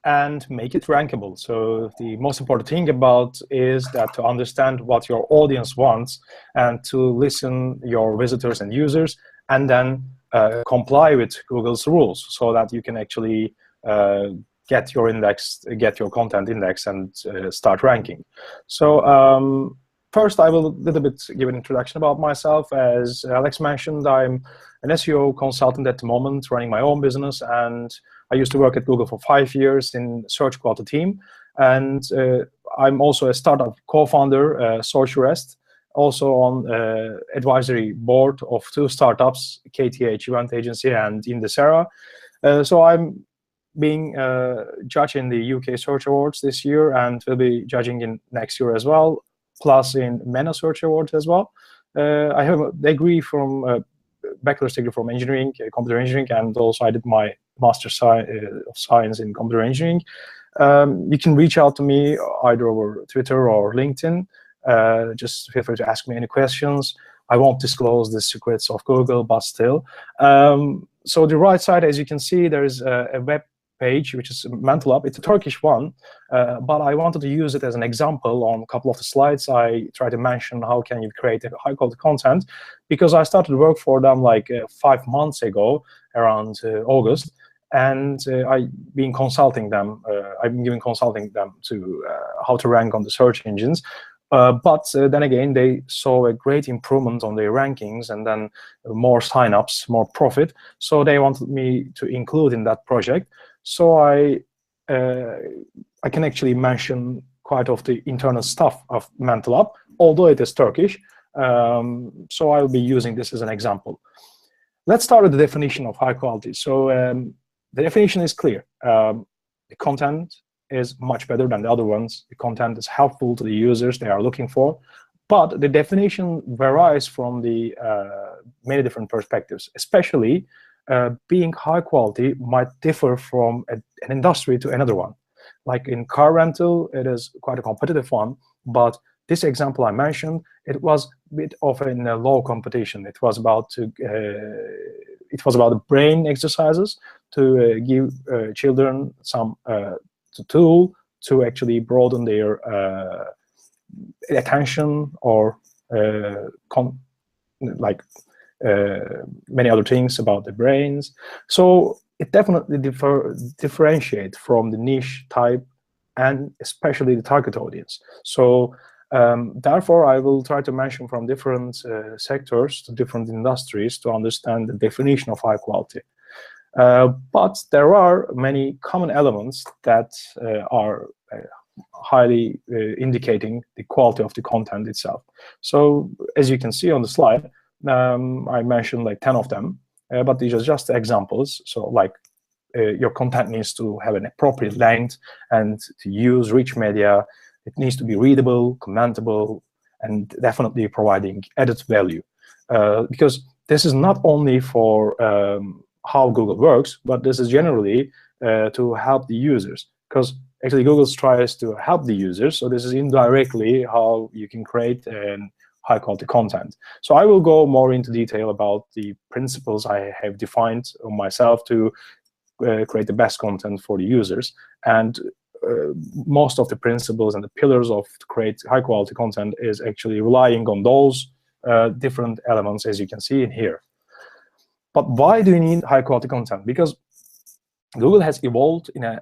and make it rankable. So the most important thing about is that to understand what your audience wants and to listen your visitors and users, and then comply with Google's rules so that you can actually get your index, get your content index, and start ranking. So first, I will a little bit give an introduction about myself. As Alex mentioned, I'm an SEO consultant at the moment, running my own business, and I used to work at Google for 5 years in search quality team. And I'm also a startup co-founder, Sourcerest, also on advisory board of 2 startups, KTH Event Agency and Indesera. So I'm being judged in the UK Search Awards this year, and will be judging in next year as well, plus in MENA Search Awards as well. I have a degree from bachelor's degree from engineering, computer engineering, and also I did my master's of science in computer engineering. You can reach out to me either over Twitter or LinkedIn. Just feel free to ask me any questions. I won't disclose the secrets of Google, but still. So the right side, as you can see, there is a web page, which is Mental Up. It's a Turkish one, but I wanted to use it as an example on a couple of the slides. I try to mention how can you create a high-quality content, because I started to work for them like 5 months ago, around August, and I've been consulting them. I've been giving consulting them to how to rank on the search engines. But then again, they saw a great improvement on their rankings, and then more signups, more profit. So they wanted me to include in that project. So I can actually mention quite of the internal stuff of Mental Up, although it is Turkish. So I'll be using this as an example. Let's start with the definition of high quality. So the definition is clear. The content is much better than the other ones. The content is helpful to the users they are looking for. But the definition varies from the many different perspectives, especially being high quality might differ from an industry to another one. Like in car rental, it is quite a competitive one, but this example I mentioned, it was a bit of a low competition. It was about the brain exercises to give children some tool to actually broaden their attention, or many other things about the brains. So it definitely differentiates from the niche type, and especially the target audience. So therefore, I will try to mention from different sectors to different industries to understand the definition of high quality. But there are many common elements that are highly indicating the quality of the content itself. So as you can see on the slide, I mentioned like 10 of them, but these are just examples. So like your content needs to have an appropriate length and to use rich media. It needs to be readable, commentable, and definitely providing added value. Because this is not only for how Google works, but this is generally to help the users. Because actually Google tries to help the users, so this is indirectly how you can create high quality content. So I will go more into detail about the principles I have defined myself to create the best content for the users. And most of the principles and the pillars of to create high quality content is actually relying on those different elements, as you can see in here. But why do you need high quality content? Because Google has evolved in a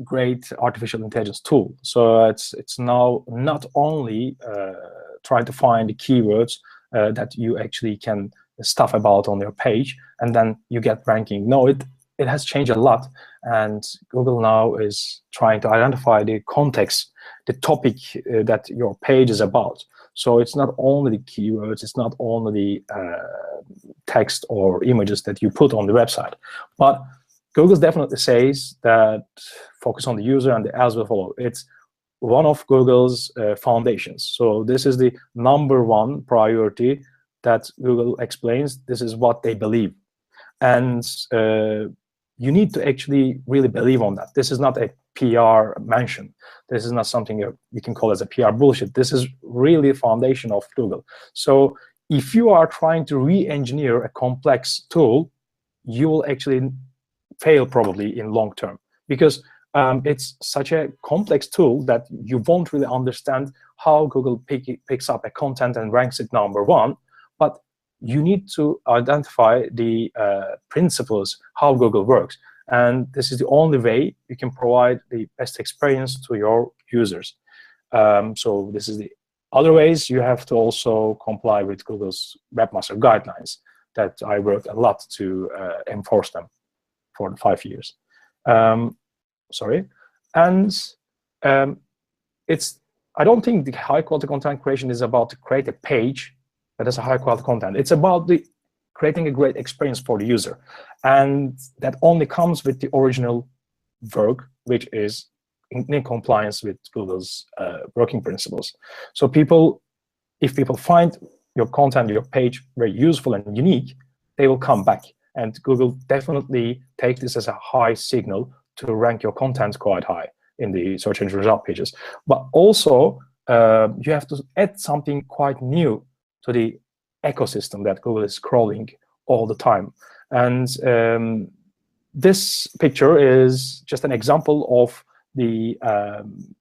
great artificial intelligence tool. So it's now not only trying to find the keywords that you actually can stuff about on your page, and then you get ranking. No, it has changed a lot, and Google now is trying to identify the context, the topic that your page is about. So it's not only the keywords, it's not only the text or images that you put on the website, but Google definitely says that focus on the user and the ads will follow. It's one of Google's foundations. So this is the #1 priority that Google explains. This is what they believe. And you need to actually really believe on that. This is not a PR mention. This is not something we can call as a PR bullshit. This is really the foundation of Google. So if you are trying to re-engineer a complex tool, you will actually fail probably in long term, because it's such a complex tool that you won't really understand how Google picks up a content and ranks it #1, but you need to identify the principles, how Google works. And this is the only way you can provide the best experience to your users. So this is the other ways. You have to also comply with Google's Webmaster Guidelines that I worked a lot to enforce them for 5 years. And I don't think the high-quality content creation is about to create a page that is a high-quality content. It's about creating a great experience for the user. And that only comes with the original work, which is in compliance with Google's working principles. So if people find your content, your page very useful and unique, they will come back. And Google definitely take this as a high signal to rank your content quite high in the search engine result pages. But also, you have to add something quite new to the ecosystem that Google is crawling all the time. And this picture is just an example of the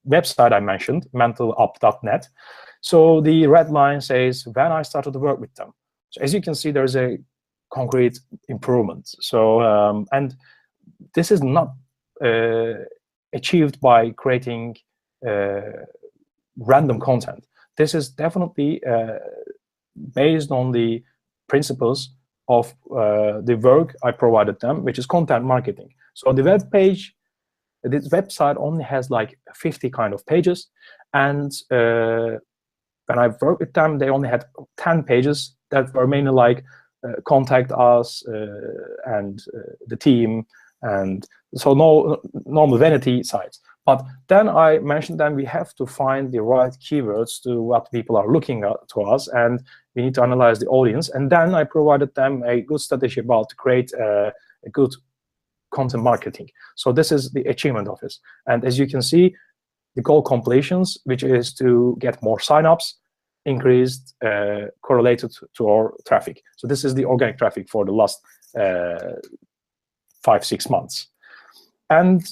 website I mentioned, mentalup.net. So the red line says, when I started to work with them. So as you can see, there's a concrete improvement. So, and this is not achieved by creating random content. This is definitely based on the principles of the work I provided them, which is content marketing. So the web page, this website only has like 50 kind of pages, and when I worked with them, they only had 10 pages that were mainly like contact us and the team, and so no normal vanity sites. But then I mentioned that we have to find the right keywords to what people are looking at to us, and we need to analyze the audience. And then I provided them a good strategy about to create a good content marketing. So this is the achievement of this. And as you can see, the goal completions, which is to get more signups, increased correlated to our traffic. So this is the organic traffic for the last 5-6 months. And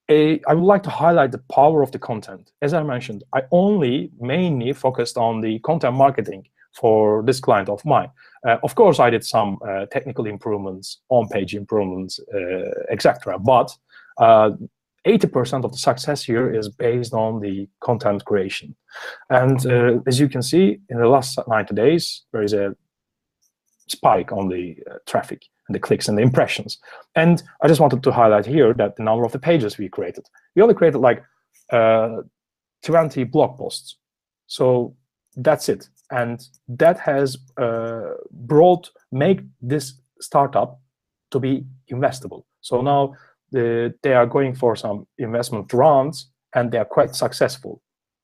I would like to highlight the power of the content. As I mentioned, I mainly focused on the content marketing for this client of mine. Of course, I did some technical improvements, on-page improvements, etc. But 80% of the success here is based on the content creation. And as you can see, in the last 90 days, there is a spike on the traffic and the clicks and the impressions. And I just wanted to highlight here that the number of the pages we created. We only created like 20 blog posts. So that's it. And that has make this startup to be investable. So now they are going for some investment rounds, and they are quite successful.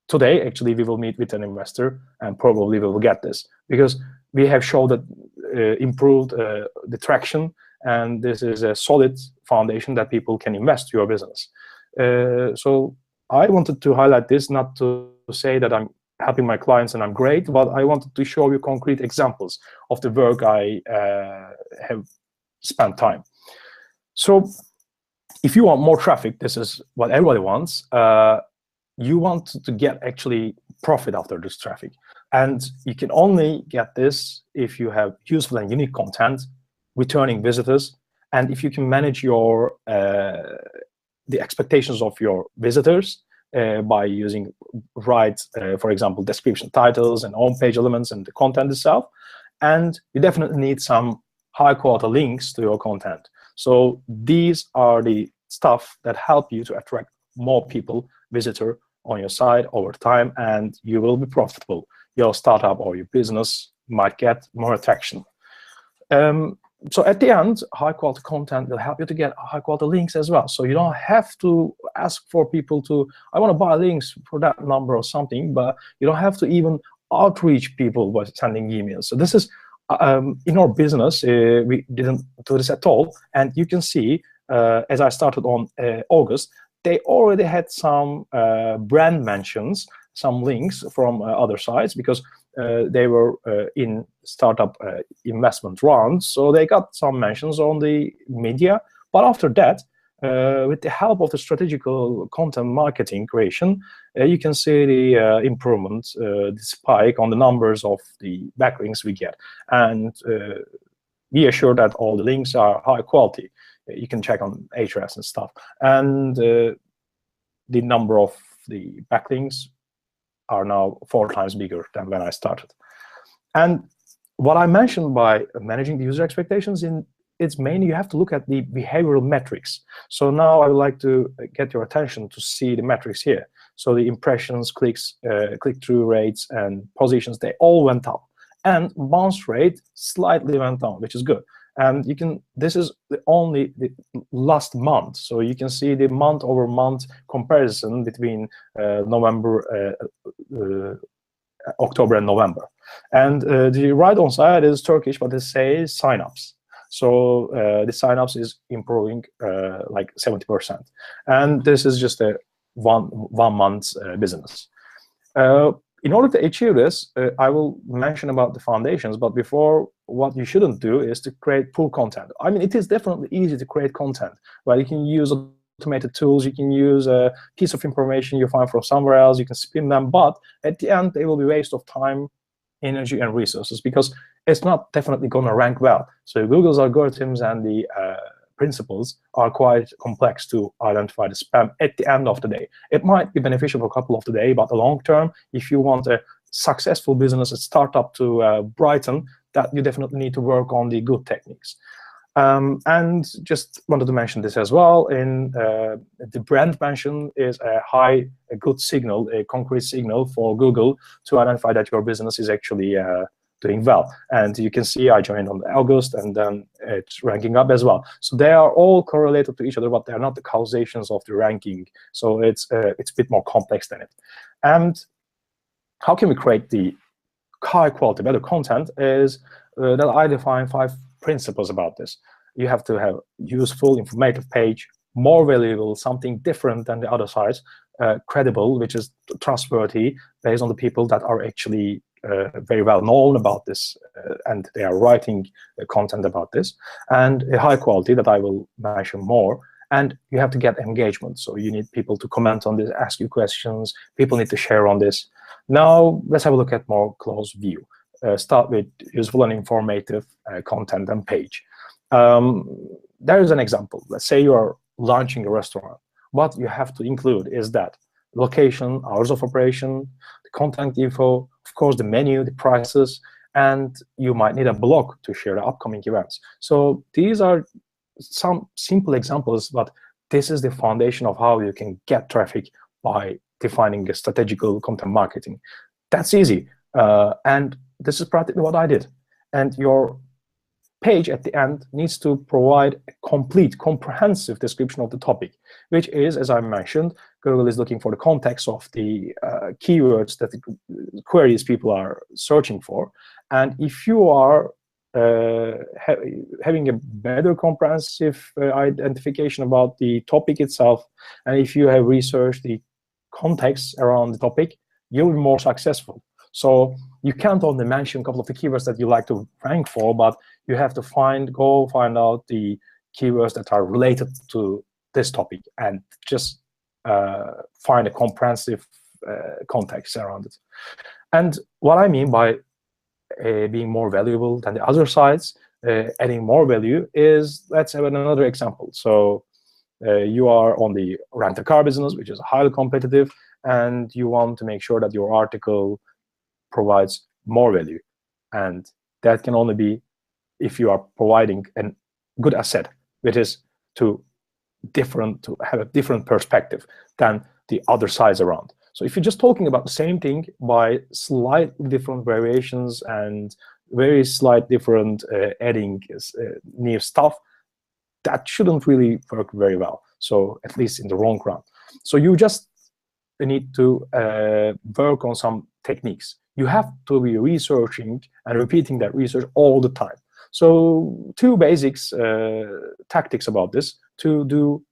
Today, actually, we will meet with an investor, and probably we will get this, because we have shown that improved the traction, and this is a solid foundation that people can invest in your business. So I wanted to highlight this, not to say that I'm helping my clients and I'm great, but I wanted to show you concrete examples of the work I have spent time. So if you want more traffic, this is what everybody wants. You want to get actually profit after this traffic. And you can only get this if you have useful and unique content, returning visitors, and if you can manage your the expectations of your visitors by using right, for example, description titles and on-page elements and the content itself. And you definitely need some high-quality links to your content. So these are the stuff that help you to attract more people, visitor on your site over time, and you will be profitable. Your startup or your business might get more attraction. So at the end, high-quality content will help you to get high-quality links as well. So you don't have to ask for people to, I want to buy links for that number or something, but you don't have to even outreach people by sending emails. So this is, in our business, we didn't do this at all. And you can see, as I started on August, they already had some brand mentions, some links from other sites, because they were in startup investment rounds, so they got some mentions on the media. But after that, with the help of the strategical content marketing creation, you can see the improvement, the spike on the numbers of the backlinks we get. And be assured that all the links are high quality. You can check on Ahrefs and stuff. And the number of the backlinks are now 4 times bigger than when I started. And what I mentioned by managing the user expectations, it's mainly you have to look at the behavioral metrics. So now I would like to get your attention to see the metrics here. So the impressions, clicks, click-through rates, and positions, they all went up. And bounce rate slightly went down, which is good. And you can, this is only the last month. So you can see the month-over-month comparison between October and November. And the right-on side is Turkish, but it says signups. So the signups is improving like 70%. And this is just a one month's business. In order to achieve this, I will mention about the foundations, but before, what you shouldn't do is to create pull content. I mean, it is definitely easy to create content, right? You can use automated tools, you can use a piece of information you find from somewhere else, you can spin them, but at the end, they will be a waste of time, energy, and resources, because it's not definitely going to rank well. So Google's algorithms and the principles are quite complex to identify the spam at the end of the day. It might be beneficial for a couple of the day, but the long term, if you want a successful business, a startup to brighten, that you definitely need to work on the good techniques. And just wanted to mention this as well. In the brand mention is a good signal, a concrete signal for Google to identify that your business is actually doing well. And you can see I joined on August, and then it's ranking up as well. So they are all correlated to each other, but they are not the causations of the ranking. So it's a bit more complex than it. And how can we create the high quality, better content is that I define 5 principles about this. You have to have useful, informative page, more valuable, something different than the other sites, credible, which is trustworthy, based on the people that are actually very well known about this, and they are writing content about this, and a high quality that I will mention more. And you have to get engagement. So you need people to comment on this, ask you questions. People need to share on this. Now, let's have a look at more close view. Start with useful and informative content and page. There is an example. Let's say you are launching a restaurant. What you have to include is that location, hours of operation, the contact info, of course, the menu, the prices, and you might need a blog to share the upcoming events. So these are some simple examples, but this is the foundation of how you can get traffic by defining a strategical content marketing. That's easy. And this is practically what I did. And your page at the end needs to provide a complete, comprehensive description of the topic, which is, as I mentioned, Google is looking for the context of the keywords that the queries people are searching for. And if you are having a better comprehensive identification about the topic itself, and if you have researched the context around the topic, you'll be more successful. So you can't only mention a couple of the keywords that you like to rank for, but you have to go find out the keywords that are related to this topic and just find a comprehensive context around it. And what I mean by being more valuable than the other sites, adding more value is, let's have another example. So you are on the rent-a-car business, which is highly competitive, and you want to make sure that your article provides more value. And that can only be if you are providing a good asset, which is to have a different perspective than the other sides around. So if you're just talking about the same thing by slightly different variations and very slight different adding new stuff, that shouldn't really work very well. So at least in the long run. So you just need to work on some techniques. You have to be researching and repeating that research all the time. So 2 basics tactics about this: to do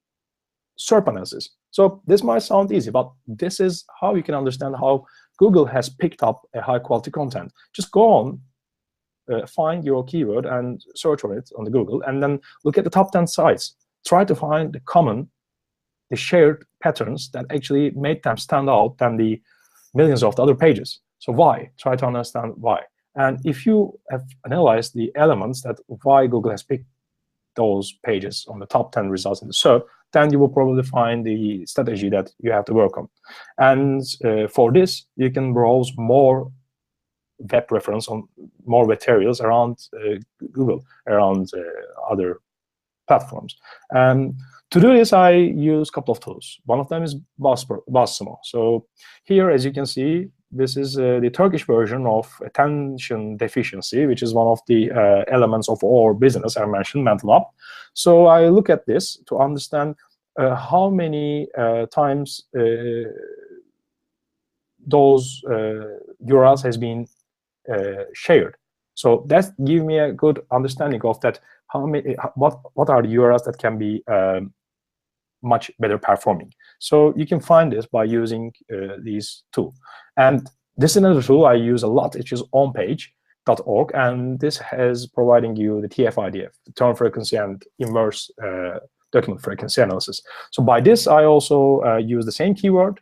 SERP analysis. So this might sound easy, but this is how you can understand how Google has picked up a high quality content. Just go on, find your keyword and search for it on the Google, and then look at the top 10 sites. try to find the shared patterns that actually made them stand out than the millions of the other pages. So why? Try to understand why. And if you have analyzed the elements that why Google has picked those pages on the top 10 results in the SERP, then you will probably find the strategy that you have to work on. And for this, you can browse more web reference on more materials around Google, around other platforms. To do this, I use a couple of tools. One of them is Buzzsumo. So here, as you can see, this is the Turkish version of attention deficiency, which is one of the elements of our business, I mentioned, mental up. So I look at this to understand how many times those URLs has been shared. So that gives me a good understanding of that. What are the URLs that can be much better performing? So you can find this by using these two. And this is another tool I use a lot, which is onpage.org, and this has providing you the TF-IDF, the term frequency and inverse document frequency analysis. So by this, I also use the same keyword,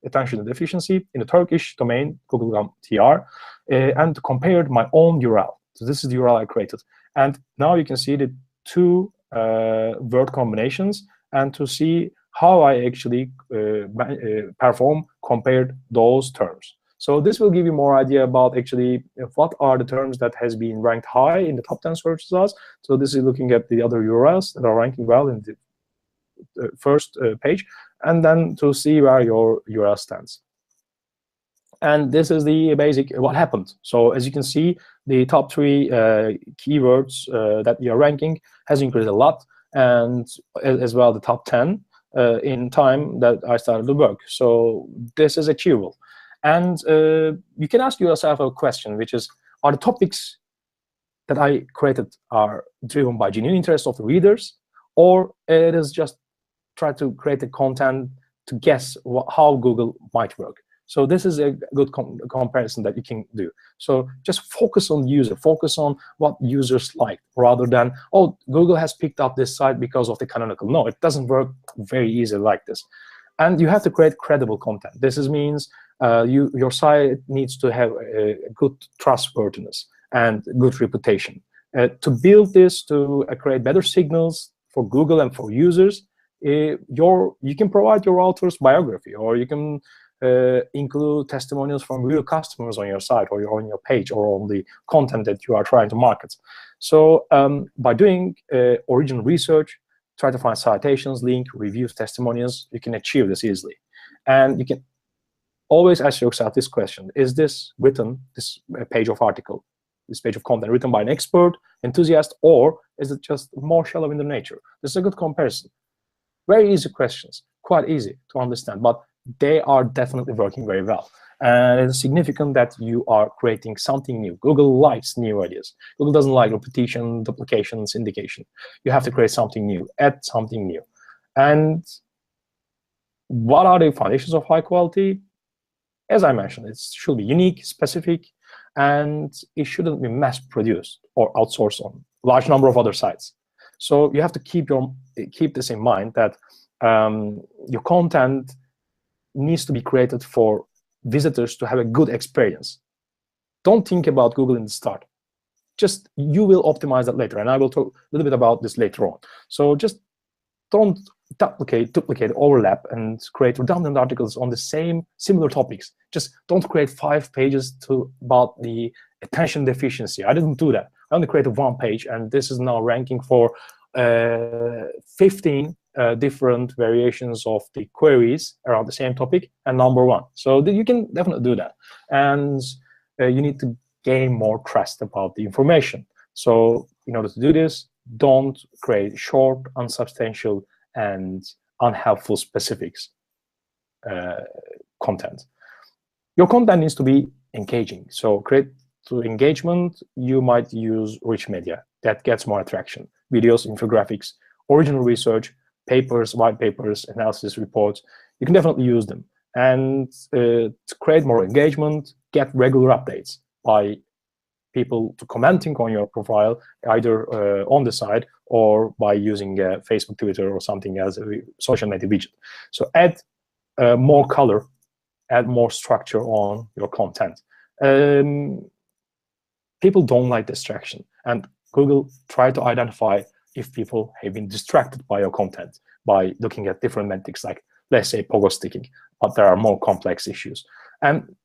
attention deficiency, in the Turkish domain, google.com/tr, and compared my own URL. So this is the URL I created. And now you can see the two word combinations and to see how I actually perform compared those terms. So this will give you more idea about actually what are the terms that has been ranked high in the top 10 search results. So this is looking at the other URLs that are ranking well in the first page, and then to see where your URL stands. And this is the basic what happened. So as you can see, the top 3 keywords that we are ranking has increased a lot, and as well the top 10 in time that I started the work. So this is achievable. And you can ask yourself a question, which is, are the topics that I created are driven by genuine interest of the readers, or it is just try to create the content to guess how Google might work? So this is a good comparison that you can do. So just focus on user, focus on what users like, rather than, oh, Google has picked up this site because of the canonical. No, it doesn't work very easily like this. And you have to create credible content. This means your site needs to have a good trustworthiness and good reputation. To build this, to create better signals for Google and for users, you can provide your author's biography, or you can include testimonials from real customers on your site or on your page or on the content that you are trying to market. So by doing original research, try to find citations, link, reviews, testimonials, you can achieve this easily. And you can always ask yourself this question: is this written, this page of article, this page of content written by an expert, enthusiast, or is it just more shallow in the nature? This is a good comparison. Very easy questions, quite easy to understand, but they are definitely working very well. And it's significant that you are creating something new. Google likes new ideas. Google doesn't like repetition, duplication, syndication. You have to create something new, add something new. And what are the foundations of high quality? As I mentioned, it should be unique, specific, and it shouldn't be mass-produced or outsourced on a large number of other sites. So you have to keep this in mind, that your content needs to be created for visitors to have a good experience. Don't think about Google in the start. Just, you will optimize that later, and I will talk a little bit about this later on. So just don't duplicate, overlap, and create redundant articles on the similar topics. Just don't create 5 pages about the attention deficiency. I didn't do that. I only created 1 page, and this is now ranking for 15 different variations of the queries around the same topic, and #1. So you can definitely do that. And you need to gain more trust about the information. So in order to do this, don't create short, unsubstantial, and unhelpful specifics content. Your content needs to be engaging. So through engagement, you might use rich media that gets more attraction. Videos, infographics, original research, papers, white papers, analysis reports. You can definitely use them. And to create more engagement, get regular updates by people commenting on your profile, either on the site or by using Facebook, Twitter, or something as a social media widget. So add more color, add more structure on your content. People don't like distraction, and Google try to identify if people have been distracted by your content by looking at different metrics, like let's say pogo sticking, but there are more complex issues. And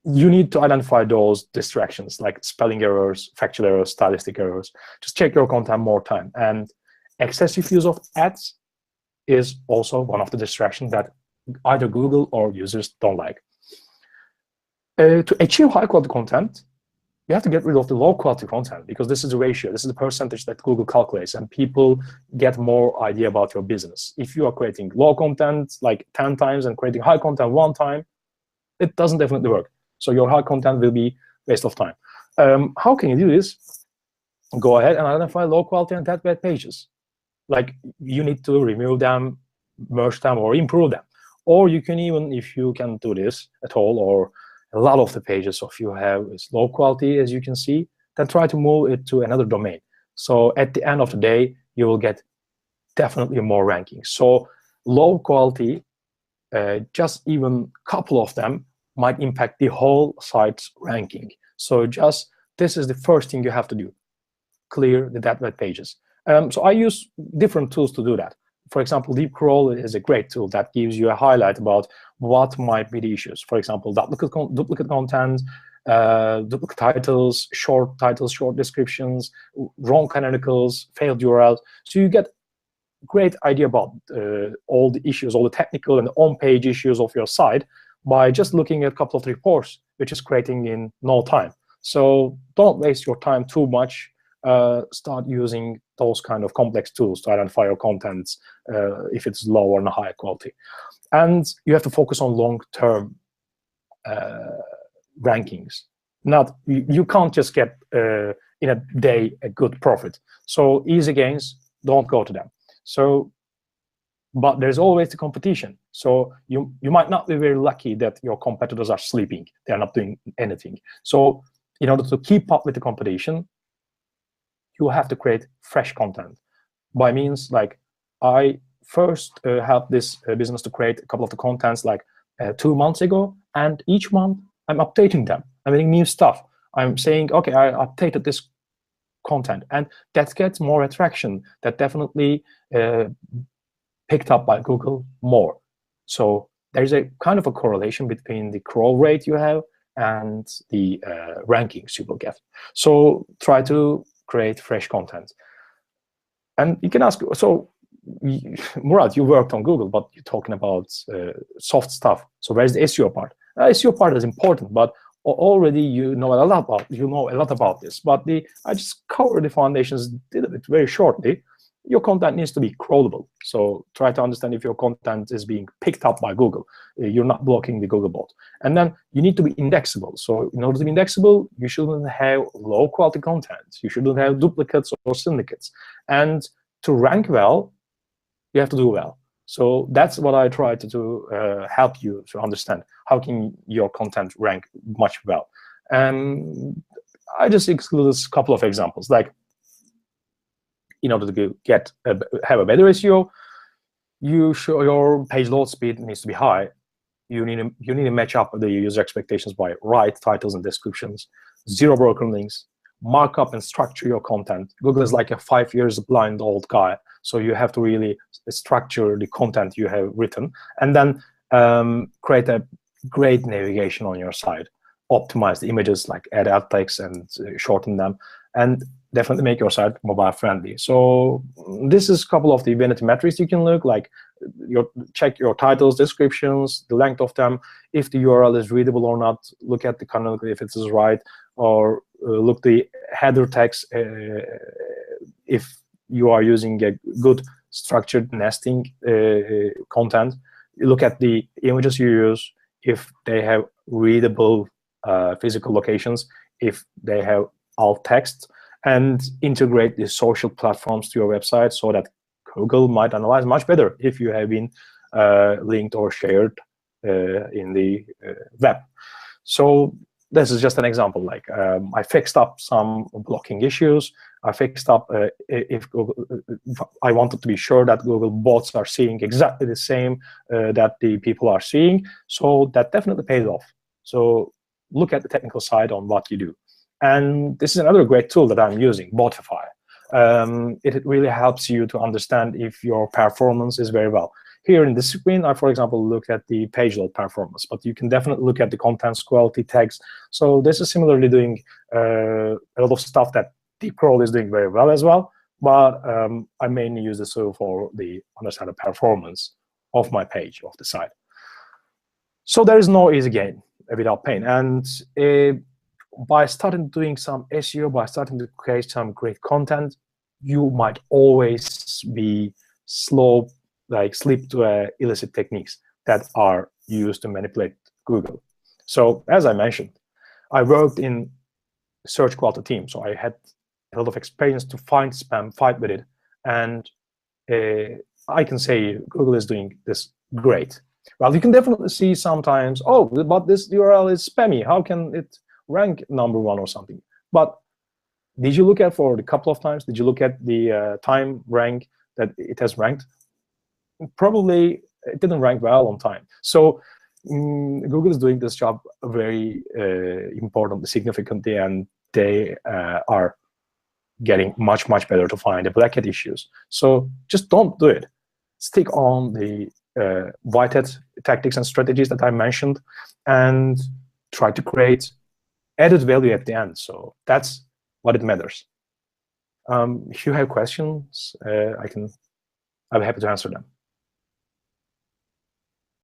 you need to identify those distractions, like spelling errors, factual errors, stylistic errors. Just check your content more time. And excessive use of ads is also one of the distractions that either Google or users don't like. To achieve high quality content, you have to get rid of the low quality content, because this is the ratio, this is the percentage that Google calculates, and people get more idea about your business. If you are creating low content like 10 times and creating high content 1 time, it doesn't definitely work. So your high content will be waste of time. How can you do this? Go ahead and identify low quality and that bad pages. Like, you need to remove them, merge them, or improve them. Or you can even, if you can do this at all, or a lot of the pages of you have is low quality, as you can see, then try to move it to another domain. So at the end of the day, you will get definitely more rankings. So low quality, just even a couple of them might impact the whole site's ranking. So just, this is the first thing you have to do, clear the that web pages. So I use different tools to do that. For example, Deep Crawl is a great tool that gives you a highlight about what might be the issues. For example, duplicate content, duplicate titles, short descriptions, wrong canonicals, failed URLs. So you get great idea about all the issues, all the technical and on-page issues of your site by just looking at a couple of reports, which is creating in no time. So don't waste your time too much. Start using those kind of complex tools to identify your contents if it's low or high quality. And you have to focus on long-term rankings. You can't just get in a day a good profit. So easy gains, don't go to them. So, but there's always the competition. So you might not be very lucky that your competitors are sleeping. They are not doing anything. So in order to keep up with the competition, you have to create fresh content. By means, like, I first helped this business to create a couple of the contents like 2 months ago, and each month I'm updating them. I'm adding new stuff. I'm saying, okay, I updated this content, and that gets more attraction. That definitely picked up by Google more. So there's a kind of a correlation between the crawl rate you have and the rankings you will get. So try to create fresh content. And you can ask, so Murat, you worked on Google, but you're talking about soft stuff. So where's the SEO part? SEO part is important, but already you know a lot about this. But I just covered the foundations, did it very shortly. Your content needs to be crawlable. So try to understand if your content is being picked up by Google. You're not blocking the Google bot. And then you need to be indexable. So in order to be indexable, you shouldn't have low quality content. You shouldn't have duplicates or syndicates. And to rank well, you have to do well. So that's what I try to do, help you to understand how can your content rank much well. And I just exclude a couple of examples. Like, in order to have a better SEO, your page load speed needs to be high. You need to match up the user expectations by right titles and descriptions, 0 broken links, mark up and structure your content. Google is like a 5 years blind old guy, so you have to really structure the content you have written, and then create a great navigation on your site. Optimize the images, like add alt text and shorten them, and definitely make your site mobile friendly. So this is a couple of the vanity metrics you can look, like check your titles, descriptions, the length of them, if the URL is readable or not, look at the canonical if it is right, or look the header text if you are using a good structured nesting content. You look at the images you use, if they have readable physical locations, if they have alt text, and integrate the social platforms to your website so that Google might analyze much better if you have been linked or shared in the web. So this is just an example. Like I fixed up some blocking issues. I fixed up if I wanted to be sure that Google bots are seeing exactly the same that the people are seeing. So that definitely pays off. So look at the technical side on what you do. And this is another great tool that I'm using, Botify. It really helps you to understand if your performance is very well. Here in the screen, I, for example, look at the page load performance, but you can definitely look at the contents, quality, text. So this is similarly doing a lot of stuff that deep crawl is doing very well as well. But I mainly use this tool for the understand the performance of my page, of the site. So there is no easy gain without pain. And by starting doing some SEO, by starting to create some great content, you might always be slow, like slip to illicit techniques that are used to manipulate Google. So as I mentioned, I worked in search quality team, so I had a lot of experience to find spam, fight with it, and I can say Google is doing this great. Well, you can definitely see sometimes, oh, but this URL is spammy. How can it rank #1 or something? But did you look at for a couple of times? Did you look at the time rank that it has ranked? Probably it didn't rank well on time. So Google is doing this job very important, significantly, and they are getting much, much better to find the black hat issues. So just don't do it. Stick on the white hat tactics and strategies that I mentioned, and try to create added value at the end. So that's what it matters. If you have questions, I'm happy to answer them.